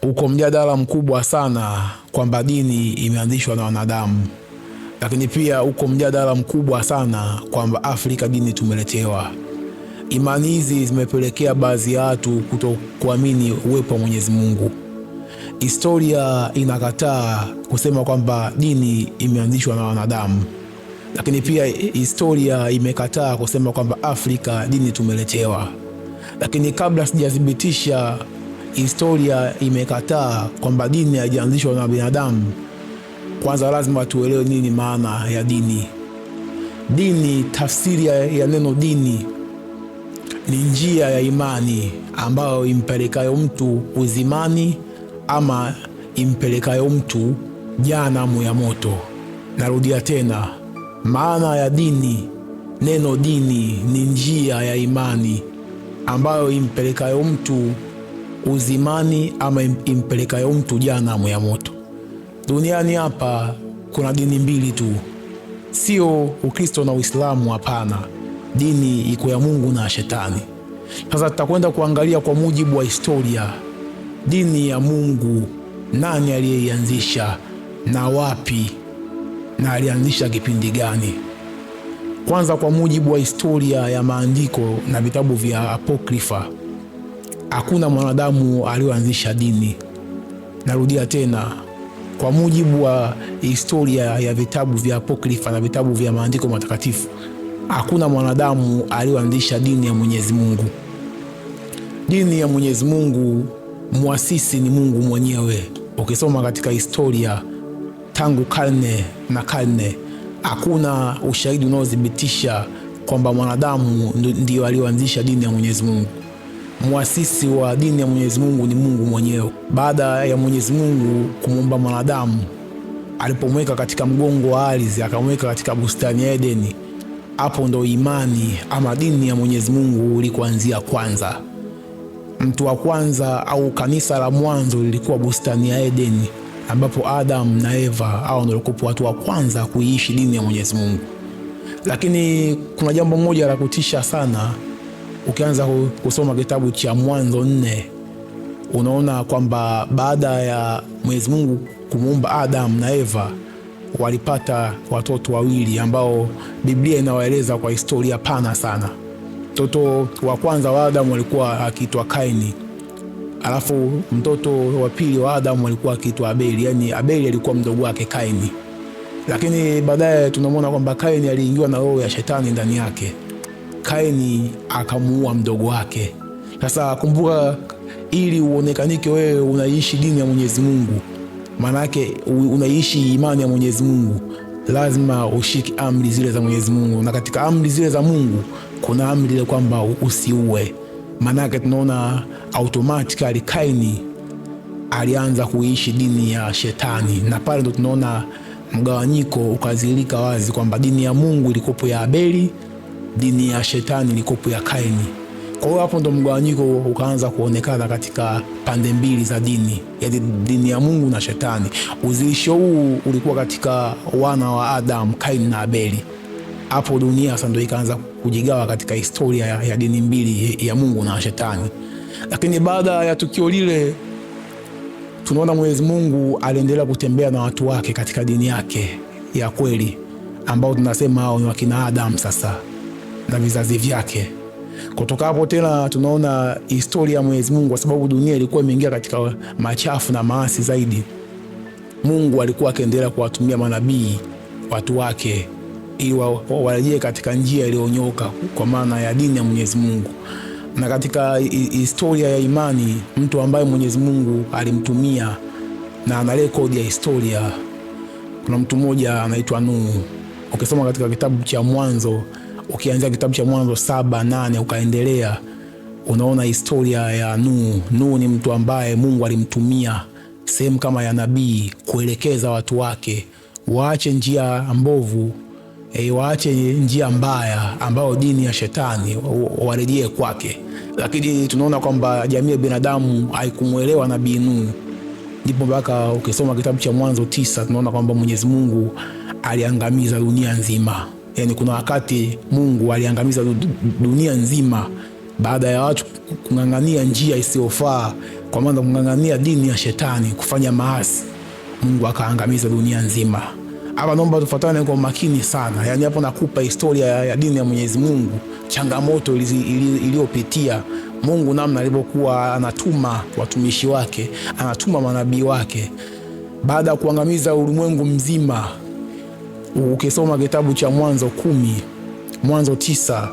Uko mjadala mkubwa sana kwamba dini imeanzishwa na wanadamu, lakini pia uko mjadala mkubwa sana kwamba Afrika dini tumeletewa. Imani hizi zimepelekea baadhi ya watu kutokuamini uwepo wa Mwenyezi Mungu. Historia inakataa kusema kwamba dini imeanzishwa na wanadamu, lakini pia historia imekataa kusema kwamba Afrika dini tumeletewa. Lakini kabla sijathibitisha historia imekataa kwamba dini haijaanzishwa na binadamu, kwanza lazima tuelewe nini maana ya dini. Dini, tafsiri ya neno dini ni njia ya imani ambayo impelekayo mtu uzimani ama impelekayo mtu jehanamu ya moto. Narudia tena, maana ya dini, neno dini ni njia ya imani ambayo impelekayo mtu uzimani ama impelekayo mtu jehanamu ya moto. Duniani hapa kuna dini mbili tu, sio Ukristo na Uislamu, hapana. Dini iko ya Mungu na Shetani. Sasa tutakwenda kuangalia kwa mujibu wa historia, dini ya Mungu nani aliyeianzisha na wapi, na alianzisha kipindi gani? Kwanza, kwa mujibu wa historia ya maandiko na vitabu vya apokrifa, hakuna mwanadamu aliyoanzisha dini. Narudia tena, kwa mujibu wa historia ya vitabu vya apokrifa na vitabu vya maandiko matakatifu, hakuna mwanadamu aliyoanzisha dini ya Mwenyezi Mungu. Dini ya Mwenyezi Mungu, muasisi ni Mungu mwenyewe. Ukisoma katika historia, tangu karne na karne, hakuna ushahidi unaothibitisha kwamba mwanadamu ndio aliyoanzisha dini ya Mwenyezi Mungu. Muasisi wa dini ya Mwenyezi Mungu ni Mungu mwenyewe. Baada ya Mwenyezi Mungu kumuumba mwanadamu, alipomweka katika mgongo wa ardhi, akamweka katika bustani ya Edeni, hapo ndo imani ama dini ya Mwenyezi Mungu ilikuanzia kwanza. Mtu wa kwanza au kanisa la mwanzo lilikuwa bustani ya Edeni, ambapo Adam na Eva hao ndio walikuwa watu wa kwanza kuishi dini ya Mwenyezi Mungu. Lakini kuna jambo moja la kutisha sana. Ukianza kusoma kitabu cha Mwanzo 4, unaona kwamba baada ya Mwenyezi Mungu kumuumba Adam na Eva, walipata watoto wawili ambao Biblia inawaeleza kwa historia pana sana. Mtoto wa kwanza wa Adam alikuwa akiitwa Kaini, alafu mtoto wa pili wa Adam alikuwa akiitwa Abeli. Yani Abeli alikuwa mdogo wake Kaini, lakini baadaye tunamwona kwamba Kaini aliingiwa na roho ya Shetani ndani yake. Kaini akamuua mdogo wake. Sasa kumbuka, ili uonekanike wewe unaishi dini ya Mwenyezi Mungu, manake unaishi imani ya Mwenyezi Mungu, lazima ushiki amri zile za Mwenyezi Mungu. Na katika amri zile za Mungu kuna amri ile kwamba usiue. Manake tunaona automatically Kaini alianza kuishi dini ya Shetani, na pale ndo tunaona mgawanyiko ukazilika wazi kwamba dini ya Mungu ilikopo ya Abeli, dini ya Shetani ilikopo ya Kaini. Kwa hiyo hapo ndo mgawanyiko ukaanza kuonekana katika pande mbili za dini, yaani dini ya Mungu na Shetani. Uzilisho huu ulikuwa katika wana wa Adam, Kaini na Abeli. Hapo dunia sasa ndio ikaanza kujigawa katika historia ya dini mbili, ya Mungu na Shetani. Lakini baada ya tukio lile, tunaona Mwenyezi Mungu aliendelea kutembea na watu wake katika dini yake ya kweli, ambao tunasema hao ni wakina Adam sasa na vizazi vyake. Kutoka hapo tena tunaona historia ya Mwenyezi Mungu, kwa sababu dunia ilikuwa imeingia katika machafu na maasi zaidi. Mungu alikuwa akiendelea kuwatumia manabii watu wake ili warejee katika njia iliyonyoka, kwa maana ya dini ya Mwenyezi Mungu. Na katika historia ya imani, mtu ambaye Mwenyezi Mungu alimtumia na ana rekodi ya historia, kuna mtu mmoja anaitwa Nuhu. Ukisoma katika kitabu cha Mwanzo, ukianzia kitabu cha Mwanzo 7:8 ukaendelea, unaona historia ya Nuhu. Nuhu ni mtu ambaye Mungu alimtumia sehemu kama ya nabii kuelekeza watu wake waache njia mbovu, waache njia mbaya ambayo dini ya Shetani, warejee kwake. Lakini tunaona kwamba jamii ya binadamu haikumuelewa nabii Nuhu. Ndipo mpaka ukisoma kitabu cha Mwanzo 9 tunaona kwamba Mwenyezi Mungu aliangamiza dunia nzima. Yani kuna wakati Mungu aliangamiza dunia nzima baada ya watu kung'ang'ania njia isiyofaa kwa maana kung'ang'ania dini ya shetani, kufanya maasi, Mungu akaangamiza dunia nzima. Hapa naomba tufuatane kwa makini sana. Yani hapo nakupa historia ya dini ya Mwenyezi Mungu, changamoto iliyopitia Mungu, namna alivyokuwa anatuma watumishi wake, anatuma manabii wake baada ya kuangamiza ulimwengu mzima. Ukisoma kitabu cha Mwanzo 10, Mwanzo 9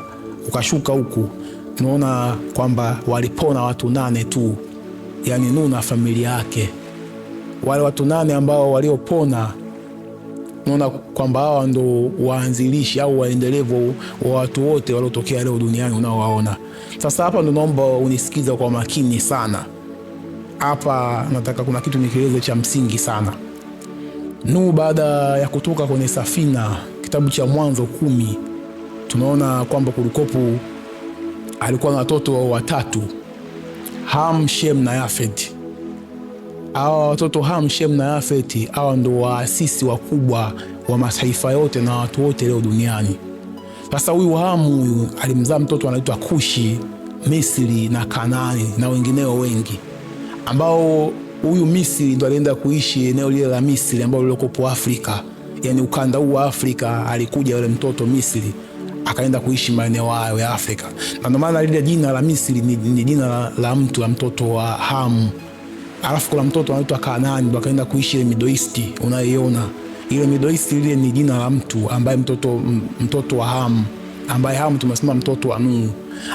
ukashuka huku, tunaona kwamba walipona watu 8 tu, yani Nuhu na familia yake. Wale watu 8 ambao waliopona, tunaona kwamba hawa ndo waanzilishi au waendelevu wa watu wote waliotokea leo duniani unaowaona. Sasa hapa ndo naomba unisikize kwa makini sana. Hapa nataka kuna kitu nikieleze cha msingi sana. Nuhu baada ya kutoka kwenye safina, kitabu cha Mwanzo 10, tunaona kwamba kulikopo alikuwa na watoto watatu, Ham, Shem na Yafet. Hawa watoto Ham, Shem na Yafet, hawa ndo waasisi wakubwa wa mataifa yote na watu wote leo duniani. Sasa huyu Ham huyu alimzaa mtoto anaitwa Kushi, Misri na Kanaani na wengineo wengi, ambao huyu Misri ndo alienda kuishi eneo lile la Misri ambalo lilokopo Afrika, yani ukanda huu wa Afrika. Alikuja yule mtoto Misri akaenda kuishi maeneo hayo ya Afrika, na ndio maana lile jina la Misri ni jina la mtu, la mtoto wa Ham. Alafu kuna mtoto anaitwa Kanaani, ndo akaenda kuishi ile Middle East unayoiona. Ile Middle East ile ni jina la mtu ambaye mtoto wa Ham, ambaye Ham tumesema mtoto wa Nuhu.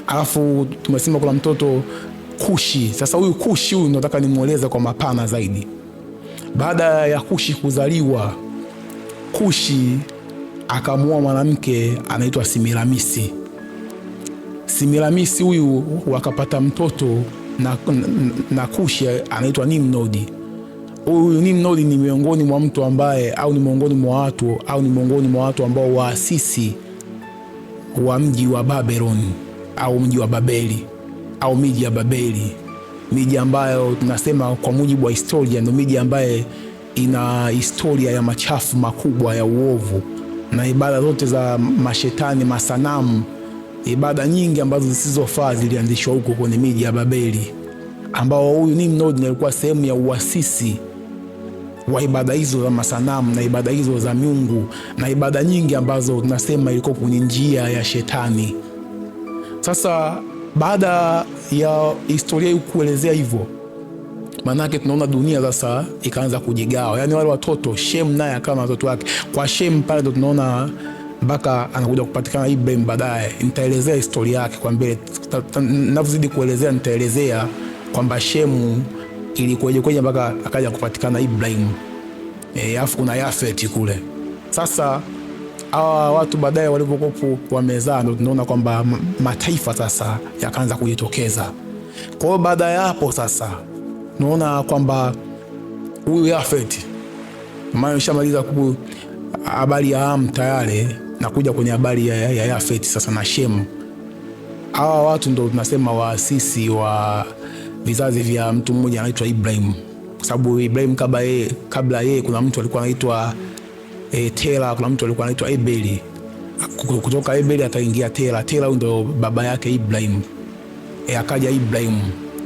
Alafu tumesema kuna mtoto Kushi. Sasa huyu Kushi huyu nataka nimueleze kwa mapana zaidi. Baada ya Kushi kuzaliwa, Kushi akamuoa mwanamke anaitwa Simiramisi. Simiramisi huyu wakapata mtoto na Kushi anaitwa Nimrodi. Huyu Nimrodi ni miongoni mwa mtu ambaye ni miongoni mwa watu ambao waasisi wa mji wa Babylon au mji wa Babeli au miji ya Babeli, miji ambayo tunasema kwa mujibu wa historia ndio miji ambaye ina historia ya machafu makubwa ya uovu na ibada zote za mashetani, masanamu, ibada nyingi ambazo zisizofaa zilianzishwa huko kwenye miji ya Babeli, ambao huyu Nimrod alikuwa sehemu ya uasisi wa ibada hizo za masanamu na ibada hizo za miungu na ibada nyingi ambazo tunasema ilikuwa kwenye njia ya shetani. Sasa baada ya historia hii kuelezea hivyo, manake tunaona dunia sasa ikaanza kujigawa. Yani wale watoto, Shem naye kama watoto wake. Kwa Shem pale ndo tunaona mpaka anakuja kupatikana Ibrahim baadaye. Nitaelezea historia yake kwa mbele. Ninazidi kuelezea nitaelezea kwamba Shem ilikuwaje kwenye mpaka akaja kupatikana Ibrahim. Alafu kuna Yafet kule. Sasa hawa watu baadaye walipokuwa wamezaa ndo tunaona kwamba mataifa sasa yakaanza kujitokeza. Kwa hiyo baada ya hapo sasa tunaona kwamba huyu Yafet, maana shamaliza habari ya Ham tayari na kuja kwenye habari ya Yafet sasa na Shem. Hawa watu ndo tunasema waasisi wa vizazi vya mtu mmoja anaitwa Ibrahim, kwa sababu Ibrahim kabla yeye kuna mtu alikuwa anaitwa Tera, kuna mtu alikuwa anaitwa Ebeli. Kutoka Ebeli akaingia Tera. Tera ndo baba yake Ibrahim. Akaja Ibrahim.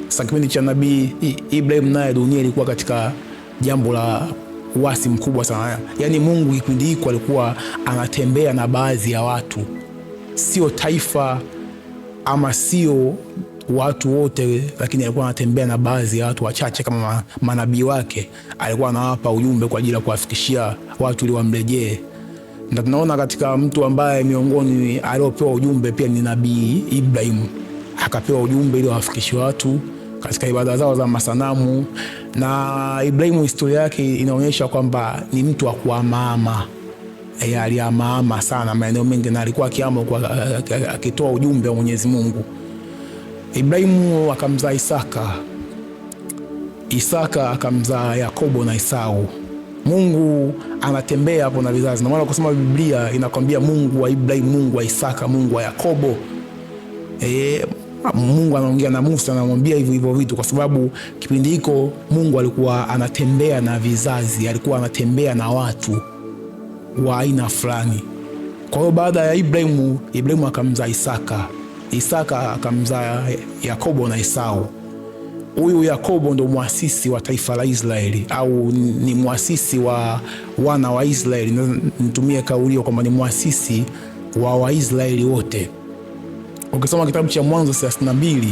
Sasa kipindi cha nabii Ibrahim naye dunia ilikuwa katika jambo la uasi mkubwa sana. Yaani Mungu kipindi hiko alikuwa anatembea na baadhi ya watu, sio taifa ama sio watu wote, lakini alikuwa anatembea na baadhi ya watu wachache kama manabii wake. Alikuwa anawapa ujumbe kwa ajili ya kuwafikishia watu ili wamrejee. Na tunaona katika mtu ambaye miongoni aliopewa ujumbe pia ni nabii Ibrahim. Akapewa ujumbe ili wafikishie watu katika ibada zao za masanamu. Na Ibrahim historia yake inaonyesha kwamba ni mtu wa kuhamahama. Alihamahama sana maeneo mengi na alikuwa akiama akitoa ujumbe wa Mwenyezi Mungu. Ibrahimu akamzaa Isaka. Isaka akamzaa Yakobo na Esau. Mungu anatembea hapo na vizazi. Na maana kusoma Biblia inakwambia Mungu wa Ibrahimu, Mungu wa Isaka, Mungu wa Yakobo. Mungu anaongea na Musa anamwambia hivyo vitu kwa sababu kipindi hiko Mungu alikuwa anatembea na vizazi, alikuwa anatembea na watu wa aina fulani. Kwa hiyo baada ya Ibrahimu akamzaa Isaka. Isaka akamzaa Yakobo na Esau. Huyu Yakobo ndo muasisi wa taifa la Israeli, au ni muasisi wa wana wa Israeli. Nitumie kauli kwamba ni muasisi wa Waisraeli wote. Ukisoma kitabu cha Mwanzo 32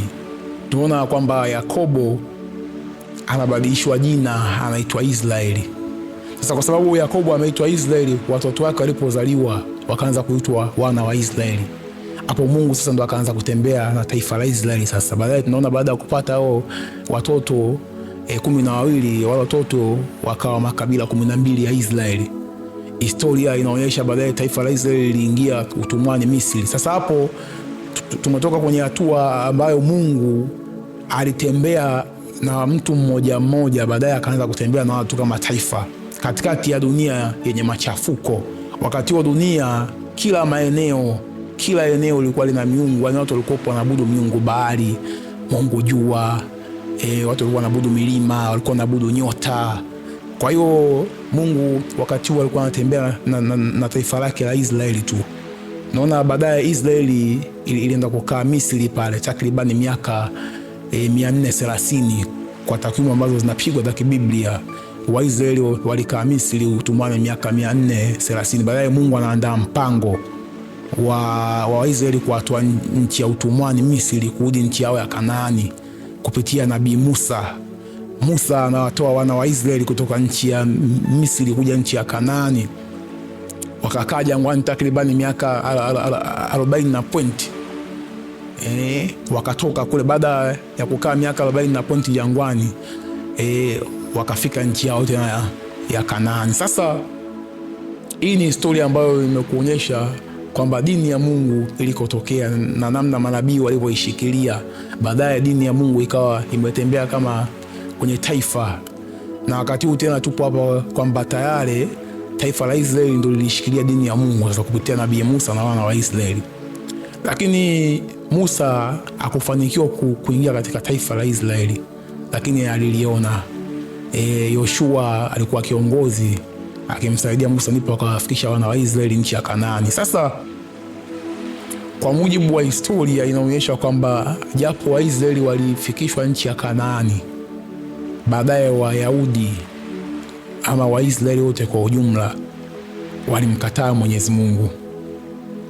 tunaona kwamba Yakobo anabadilishwa jina, anaitwa Israeli. Sasa kwa sababu Yakobo ameitwa Israeli, watoto wake walipozaliwa wakaanza kuitwa wana wa Israeli. Hapo Mungu sasa ndo akaanza kutembea na taifa la Israeli. Sasa baadaye tunaona baada ya kupata hao watoto 12, wale watoto wakawa makabila 12 ya Israeli. Historia inaonyesha baadaye taifa la Israeli liliingia utumwani Misri. Sasa hapo tumetoka kwenye hatua ambayo Mungu alitembea na mtu mmoja mmoja, baadaye akaanza kutembea na watu kama taifa katikati ya dunia yenye machafuko. Wakati wa dunia kila eneo lilikuwa lina miungu, watu walikuwa wanaabudu miungu Baali, Mungu jua, watu walikuwa wanaabudu milima, walikuwa wanaabudu nyota. Kwa hiyo Mungu wakati huo alikuwa anatembea na taifa lake la Israeli tu. Naona baadaye Israeli ilienda kukaa Misri pale takriban miaka 430 kwa takwimu ambazo zinapigwa za kibiblia. Waisraeli walikaa Misri utumwani miaka 430. Baadaye Mungu anaandaa mpango wa Waisraeli kuwatoa nchi ya utumwani Misri kurudi nchi yao ya Kanaani kupitia nabii Musa. Musa anawatoa wana wa Israeli kutoka nchi ya Misri kuja nchi ya Kanaani. Wakakaa jangwani takriban miaka 40 na point. Wakatoka kule baada ya kukaa miaka 40 na point jangwani, wakafika nchi yao tena ya Kanaani. Sasa hii ni historia ambayo imekuonyesha kwamba dini ya Mungu ilikotokea na namna manabii walivyoishikilia. Baadaye dini ya Mungu ikawa imetembea kama kwenye taifa, na wakati huu tena tupo hapa kwamba tayari taifa la Israeli ndio lilishikilia dini ya Mungu sasa kupitia nabii Musa na wana wa Israeli. Lakini Musa hakufanikiwa kuingia katika taifa la Israeli, lakini aliliona. Yoshua alikuwa kiongozi akimsaidia Musa, ndipo akawafikisha wana wa Israeli nchi ya Kanaani. Sasa kwa mujibu wa historia inaonyesha kwamba japo Waisraeli walifikishwa nchi ya Kanaani, baadaye Wayahudi ama Waisraeli wote kwa ujumla walimkataa Mwenyezi Mungu.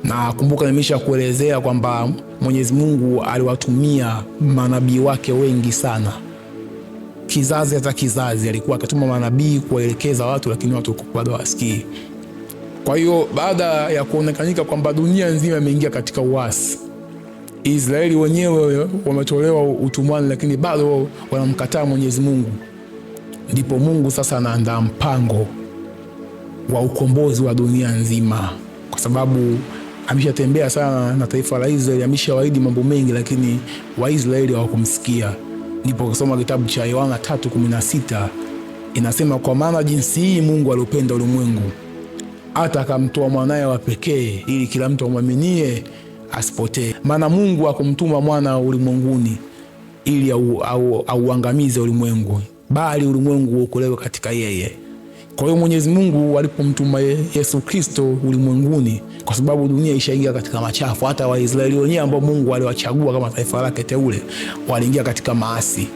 Na kumbuka nimesha kuelezea kwamba Mwenyezi Mungu aliwatumia manabii wake wengi sana. Kizazi hata kizazi alikuwa akatuma manabii kuwaelekeza watu, lakini watu bado hawasikii. Kwa hiyo baada ya kuonekanika kwamba dunia nzima imeingia katika uasi, Israeli wenyewe wametolewa utumwani lakini bado wanamkataa Mwenyezi Mungu, ndipo Mungu sasa anaandaa mpango wa ukombozi wa dunia nzima, kwa sababu ameshatembea sana na taifa la Israeli, ameshawaahidi mambo mengi, lakini Waisraeli hawakumsikia. Ndipo kusoma kitabu cha Yohana 3:16 inasema, kwa maana jinsi hii Mungu aliupenda ulimwengu hata akamtoa mwanae wa pekee ili kila mtu amwaminie asipotee. Maana Mungu hakumtuma mwana ulimwenguni ili auangamize ulimwengu, bali ulimwengu uokolewe katika yeye. Kwa hiyo Mwenyezi Mungu alipomtuma Yesu Kristo ulimwenguni, kwa sababu dunia ishaingia katika machafu, hata Waisraeli wenyewe ambao Mungu aliwachagua kama taifa lake teule waliingia katika maasi,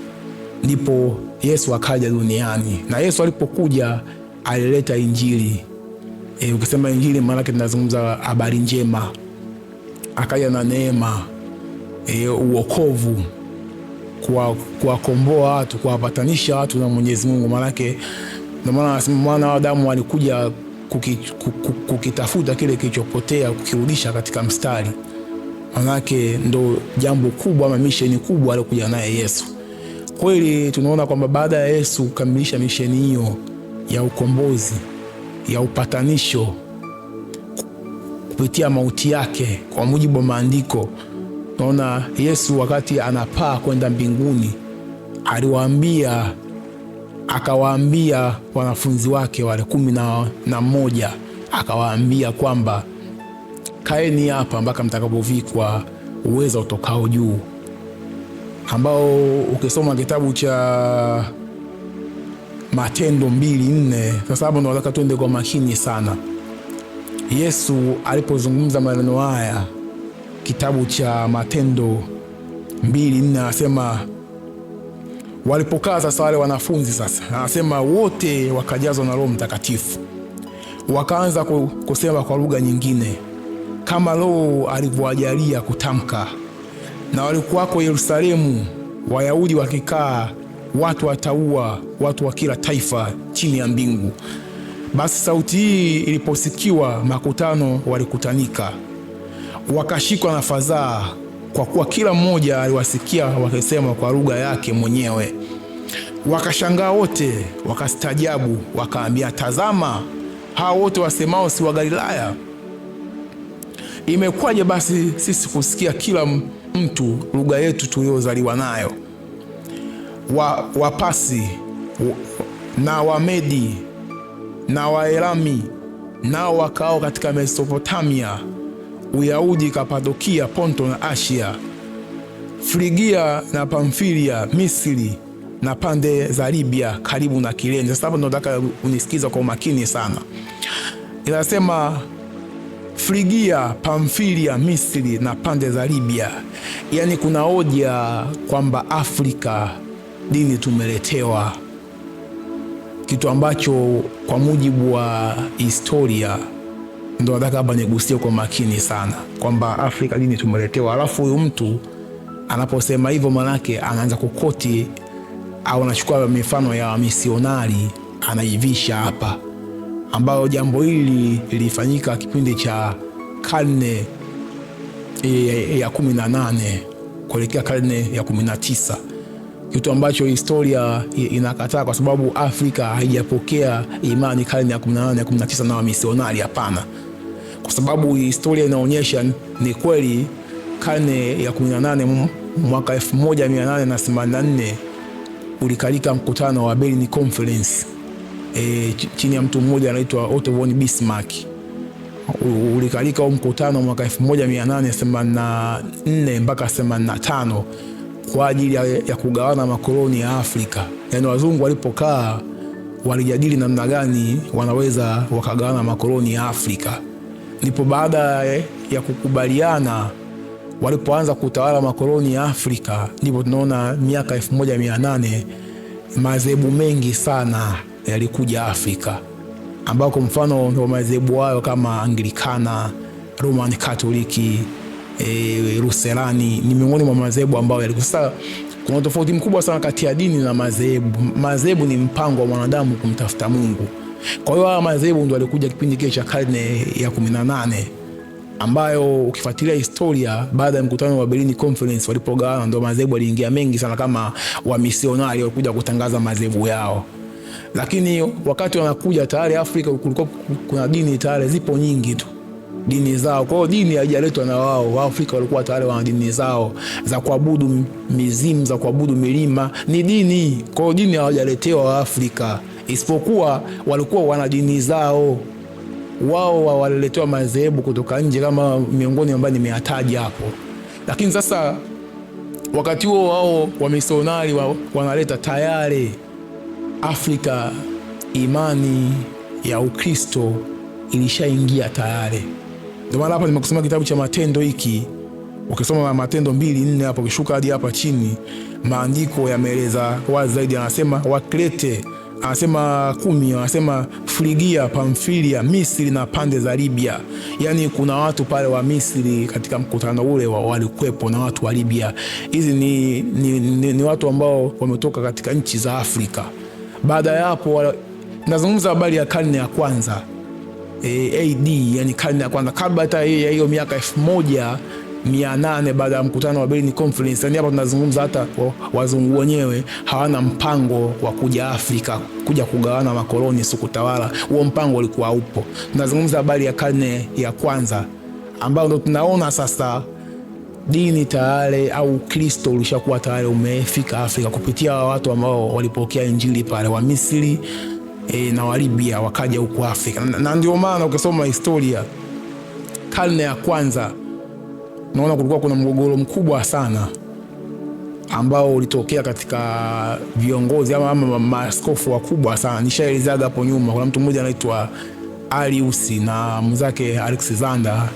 ndipo Yesu akaja duniani. Na Yesu alipokuja alileta Injili. Ukisema Injili maana yake tunazungumza habari njema. Akaja na neema, uokovu, kuwakomboa watu, kuwapatanisha watu na Mwenyezi Mungu. Maana yake ndio maana anasema mwana wa Adamu alikuja kukitafuta kile kilichopotea, kukirudisha katika mstari. Maana yake ndo jambo kubwa ama misheni kubwa aliyokuja naye Yesu. Kweli tunaona kwamba baada ya Yesu kukamilisha misheni hiyo ya ukombozi, ya upatanisho kupitia mauti yake, kwa mujibu wa maandiko, tunaona Yesu wakati anapaa kwenda mbinguni akawaambia wanafunzi wake wale 11, akawaambia kwamba kaeni hapa mpaka mtakapovikwa uwezo utokao juu, ambao ukisoma kitabu cha Matendo 2:4. Sasa hapo ndo nataka tuende kwa makini sana. Yesu alipozungumza maneno haya, kitabu cha Matendo 2:4 anasema, Walipokaa sasa wale wanafunzi sasa, anasema wote wakajazwa na Roho Mtakatifu, wakaanza kusema kwa lugha nyingine kama Roho alivyowajalia kutamka. Na walikuwako Yerusalemu Wayahudi wakikaa, watu wataua, watu wa kila taifa chini ya mbingu. Basi sauti hii iliposikiwa, makutano walikutanika, wakashikwa na fadhaa, kwa kuwa kila mmoja aliwasikia wakisema kwa lugha yake mwenyewe. Wakashangaa wote, wakastajabu, wakaambia, tazama, hao wote wasemao si wa Galilaya? Imekwaje basi sisi kusikia kila mtu lugha yetu tuliozaliwa nayo? Wapasi na Wamedi na Waelami nao wakao katika Mesopotamia, Uyahudi, Kapadokia, Ponto na Asia, Frigia na Pamfilia, Misri na pande za Libya karibu na Kirene. Sasa hapa nataka unisikiza kwa umakini sana. Inasema Frigia, Pamfilia, Misri na pande za Libya. Yaani kuna hoja kwamba Afrika dini tumeletewa, kitu ambacho kwa mujibu wa historia ndio nataka hapa nigusie kwa makini sana, kwamba Afrika dini tumeletewa. Alafu huyu mtu anaposema hivyo, manake anaanza kukoti au anachukua mifano ya misionari anaivisha hapa, ambayo jambo hili lilifanyika kipindi cha karne ya 18 kuelekea karne ya 19, kitu ambacho historia inakataa, kwa sababu Afrika haijapokea imani karne ya 18 ya 19 na wamisionari. Hapana, kwa sababu historia inaonyesha ni kweli karne ya 18 mwaka 1884 ulikalika mkutano wa Berlin Conference chini ya mtu mmoja anaitwa Otto von Bismarck. Ulikalika huo mkutano mwaka 1884 mpaka 85 kwa ajili ya kugawana makoloni ya Afrika. Yaani wazungu walipokaa walijadili namna gani wanaweza wakagawana makoloni ya Afrika. Ndipo baada ya kukubaliana, walipoanza kutawala makoloni ya Afrika, ndipo tunaona miaka 1800 madhehebu mengi sana yalikuja Afrika, ambako mfano wa madhehebu hayo kama Anglikana, Roman Katoliki, Luserani ni miongoni mwa madhehebu ambayo yalikuwa. Sasa kuna tofauti mkubwa sana kati ya dini na madhehebu. Madhehebu ni mpango wa mwanadamu kumtafuta Mungu. Kwa hiyo haya madhehebu ndio yalikuja kipindi kile cha karne ya 18, ambayo ukifuatilia historia, baada ya mkutano wa Berlin Conference walipogawana, ndio madhehebu yaliingia mengi sana, kama wamisionari walikuja kutangaza madhehebu yao. Lakini wakati wanakuja tayari Afrika kulikuwa kuna dini tayari zipo nyingi tu, dini zao. Kwa hiyo dini haijaletwa na wao. Waafrika walikuwa tayari wana dini zao za kuabudu mizimu, za kuabudu milima, ni dini. Kwa hiyo dini hawajaletewa Waafrika, isipokuwa walikuwa wana dini zao. Wao waliletewa madhehebu kutoka nje, kama miongoni ambayo nimeyataja hapo. Lakini sasa wakati huo wao wamisionari wanaleta tayari Afrika imani ya Ukristo ilishaingia tayari. Ndio maana hapa nimekusoma kitabu cha Matendo hiki. Ukisoma Matendo 2:4 hapo ukishuka hadi hapa chini, maandiko yameeleza wazi zaidi. Anasema Wakrete, anasema 10, anasema Frigia, Pamfilia, Misri na pande za Libya. Yaani kuna watu pale wa Misri katika mkutano ule walikuwepo, na watu wa Libya. Hizi ni watu ambao wametoka katika nchi za Afrika. Baada ya hapo, nazungumza habari ya karne ya kwanza AD, yani karne ya kwanza, kabla hata ya hiyo miaka 1800 baada ya mkutano wa Berlin Conference. Yani hapa tunazungumza hata wazungu wenyewe hawana mpango wa kuja Afrika kuja kugawana makoloni, si kutawala. Huo mpango ulikuwa upo. Tunazungumza habari ya karne ya kwanza, ambao ndo tunaona sasa dini tayari au Kristo ulishakuwa tayari umefika Afrika kupitia watu ambao walipokea injili pale wa Misri na wa Libya, wakaja huko Afrika. Na ndio maana ukisoma historia karne ya kwanza, naona kulikuwa kuna mgogoro mkubwa sana ambao ulitokea katika viongozi ama maaskofu wakubwa sana. Nishaelezaga hapo nyuma, kuna mtu mmoja anaitwa Arius na mzake Alexander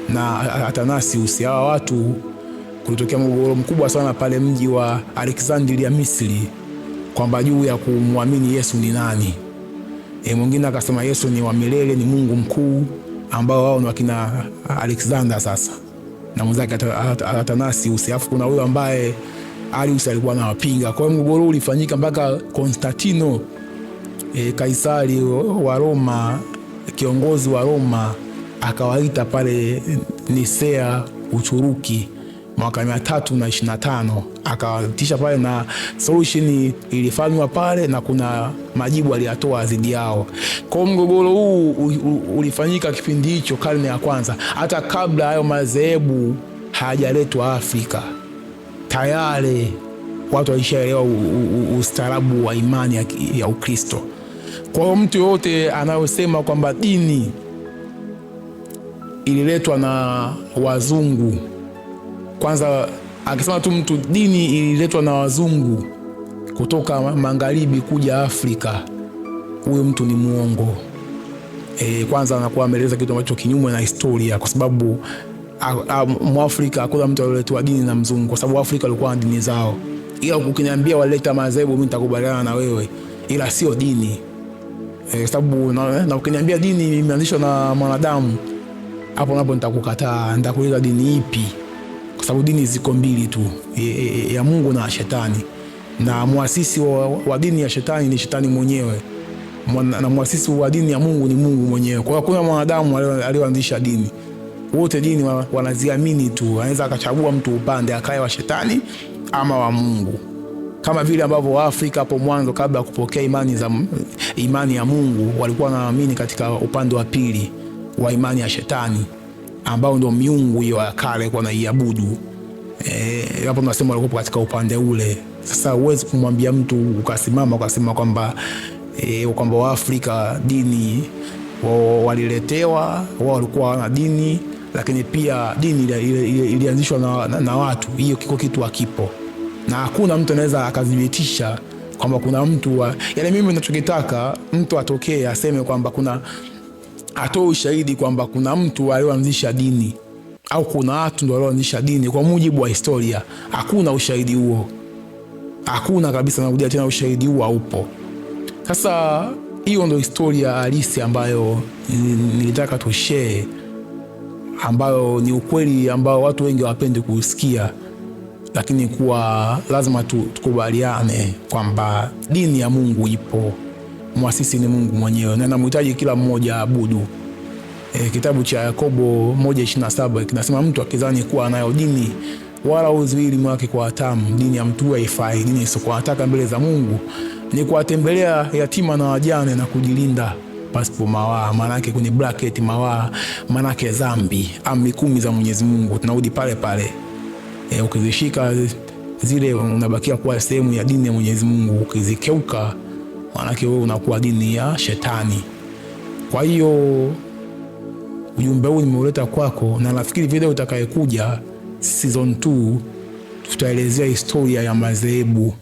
na Athanasius. Hawa watu kulitokea mgogoro mkubwa sana pale mji wa Alexandria, Misri. kwamba juu ya kumwamini Yesu ni nani. Mwingine akasema Yesu ni wa milele, ni Mungu mkuu, ambao wao ni wakina Alexander sasa na mwenzake Athanasius. Alafu kuna huyo ambaye Arius alikuwa anawapinga. Kwa hiyo mgogoro ulifanyika mpaka Konstantino Kaisari wa Roma, kiongozi wa Roma, akawaita pale Nisea Uturuki mwaka 325, akawatisha pale na solution ilifanywa pale na kuna majibu aliyatoa dhidi yao. Kwa mgogoro huu ulifanyika kipindi hicho, karne ya kwanza, hata kabla hayo madhehebu hayajaletwa Afrika. Tayari watu walishaelewa ustaarabu wa imani ya Ukristo. Kwa hiyo mtu yote anayosema kwamba dini ililetwa na wazungu, kwanza akisema tu mtu dini ililetwa na wazungu kutoka magharibi kuja Afrika, huyo mtu ni muongo. Kwanza anakuwa ameeleza kitu ambacho kinyume na historia, kwa sababu Mwafrika hakuna mtu aliyeletwa dini na mzungu, kwa sababu Afrika walikuwa na dini zao. Ila ukiniambia waleta madhehebu, mimi nitakubaliana na wewe, ila sio dini. Sababu na ukiniambia dini imeanzishwa na mwanadamu, hapo nitakukataa. Nitakuuliza dini ipi? Kwa sababu dini ziko mbili tu, ya Mungu na Shetani, na muasisi wa dini ya Shetani ni Shetani mwenyewe, na muasisi wa dini ya Mungu ni Mungu mwenyewe. Kwa hiyo hakuna mwanadamu aliyoanzisha dini. Wote dini wanaziamini tu, anaweza akachagua mtu upande akae wa Shetani ama wa Mungu, kama vile ambavyo Waafrika hapo mwanzo kabla ya kupokea imani ya Mungu walikuwa wanaamini katika upande wa pili wa imani ya Shetani, ambao ndio miungu hiyo ya kale kwa naiabudu. Hapo tunasema walikuwa katika upande ule. Sasa huwezi kumwambia mtu ukasimama ukasema kwamba Waafrika dini waliletewa, wao walikuwa na dini, lakini pia dini ilianzishwa na watu. Hiyo kiko kitu hakipo, na hakuna mtu anaweza akadhibitisha kwamba kuna mtu yaani mimi ninachokitaka mtu atokee aseme kwamba atoe ushahidi kwamba kuna mtu aliyoanzisha dini au kuna watu ndio walioanzisha dini kwa mujibu wa historia. Hakuna ushahidi huo, hakuna kabisa. Narudia tena, ushahidi huo haupo. Sasa hiyo ndio historia halisi ambayo nilitaka tushare, ambayo ni ukweli ambao watu wengi hawapendi kusikia, lakini kuwa lazima tukubaliane kwamba dini ya Mungu ipo. Muasisi ni Mungu mwenyewe na anamhitaji kila mmoja abudu. Kitabu cha Yakobo 1:27 kinasema mtu akidhani kuwa anayo dini wala uzuili mwake kwa hatamu, dini ya mtu haifai. Dini isiyokuataka mbele za Mungu ni kuwatembelea yatima na wajane na kujilinda pasipo mawaa. Maana yake kwenye bracket mawaa, maana yake dhambi. Amri 10 za Mwenyezi Mungu tunarudi pale pale. Ukizishika zile unabakia kuwa sehemu ya dini ya Mwenyezi Mungu. Ukizikeuka maanake wewe unakuwa dini ya Shetani. Kwa hiyo ujumbe huu nimeuleta kwako, na nafikiri video itakayokuja season 2 tutaelezea historia ya madhehebu.